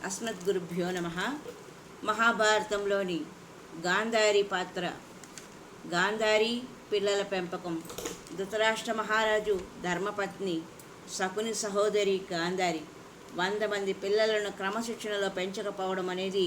అస్మద్గురుభ్యో నమః. మహాభారతంలోని గాంధారి పాత్ర. గాంధారి పిల్లల పెంపకం. ధృతరాష్ట్ర మహారాజు ధర్మపత్ని శకుని సహోదరి గాంధారి 100 మంది పిల్లలను క్రమశిక్షణలో పెంచకపోవడం అనేది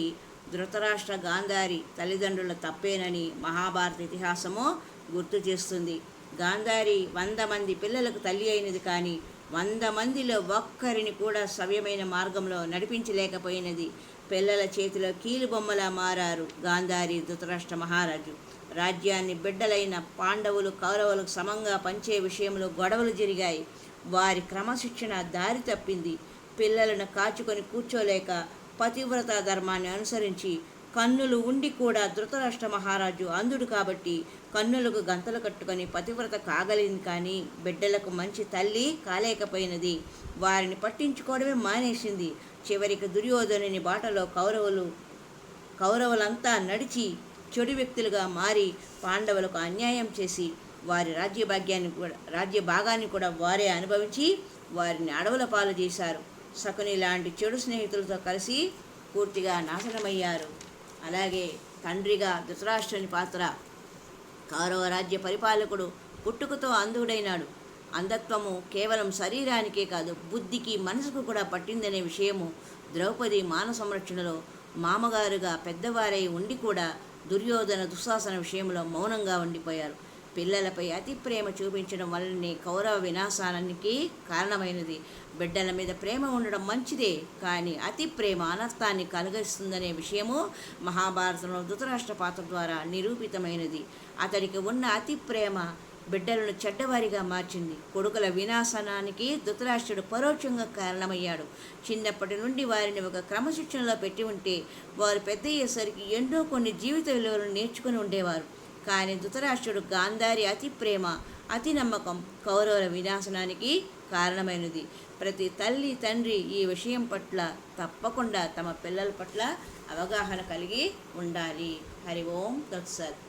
ధృతరాష్ట్ర గాంధారి తల్లిదండ్రుల తప్పేనని మహాభారత ఇతిహాసము గుర్తు చేస్తుంది. గాంధారి 100 మంది పిల్లలకు తల్లి అయినది, కానీ 100 మందిలో ఒక్కరిని కూడా సవ్యమైన మార్గంలో నడిపించలేకపోయినది. పిల్లల చేతిలో కీలుబొమ్మలా మారారు గాంధారి ధృతరాష్ట్ర మహారాజు. రాజ్యాన్ని బిడ్డలైన పాండవులు కౌరవులకు సమంగా పంచే విషయంలో గొడవలు జరిగాయి. వారి క్రమశిక్షణ దారి తప్పింది. పిల్లలను కాచుకొని కూర్చోలేక పతివ్రత ధర్మాన్ని అనుసరించి కన్నులు ఉండి కూడా ధృతరాష్ట్ర మహారాజు అంధుడు కాబట్టి కన్నులకు గంతలు కట్టుకొని పతివ్రత కాగలింది, కానీ బిడ్డలకు మంచి తల్లి కాలేకపోయినది. వారిని పట్టించుకోవడమే మానేసింది. చివరికి దుర్యోధనుని బాటలో కౌరవులంతా నడిచి చెడు వ్యక్తులుగా మారి పాండవులకు అన్యాయం చేసి వారి రాజ్య భాగాన్ని కూడా వారే అనుభవించి వారిని అడవుల పాలు చేశారు. శకుని లాంటి చెడు స్నేహితులతో కలిసి పూర్తిగా నాశనమయ్యారు. అలాగే తండ్రిగా ధృతరాష్ట్రుని పాత్ర. కౌరవ రాజ్య పరిపాలకుడు పుట్టుకతో అంధుడైనాడు. అంధత్వము కేవలం శరీరానికే కాదు, బుద్ధికి మనసుకు కూడా పట్టిందనే విషయము ద్రౌపది మాన సంరక్షణలో మామగారుగా పెద్దవారై ఉండి కూడా దుర్యోధన దుశ్శాసన విషయంలో మౌనంగా ఉండిపోయారు. పిల్లలపై అతి ప్రేమ చూపించడం వల్లనే కౌరవ వినాశానికి కారణమైనది. బిడ్డల మీద ప్రేమ ఉండడం మంచిదే, కానీ అతి ప్రేమ అనర్థాన్ని కలిగిస్తుందనే విషయము మహాభారతంలో ధృతరాష్ట్ర పాత్ర ద్వారా నిరూపితమైనది. అతడికి ఉన్న అతి ప్రేమ బిడ్డలను చెడ్డవారిగా మార్చింది. కొడుకుల వినాశనానికి ధృతరాష్ట్రుడు పరోక్షంగా కారణమయ్యాడు. చిన్నప్పటి నుండి వారిని ఒక క్రమశిక్షణలో పెట్టి ఉంటే వారు పెద్ద అయ్యేసరికి ఎన్నో కొన్ని జీవిత విలువలను నేర్చుకుని ఉండేవారు. కానీ ధృతరాష్ట్రుడు గాంధారి అతి ప్రేమ, అతి నమ్మకం కౌరవుల వినాశనానికి కారణమైనది. ప్రతి తల్లి తండ్రి ఈ విషయం పట్ల తప్పకుండా తమ పిల్లల పట్ల అవగాహన కలిగి ఉండాలి. హరి ఓం తత్సత్.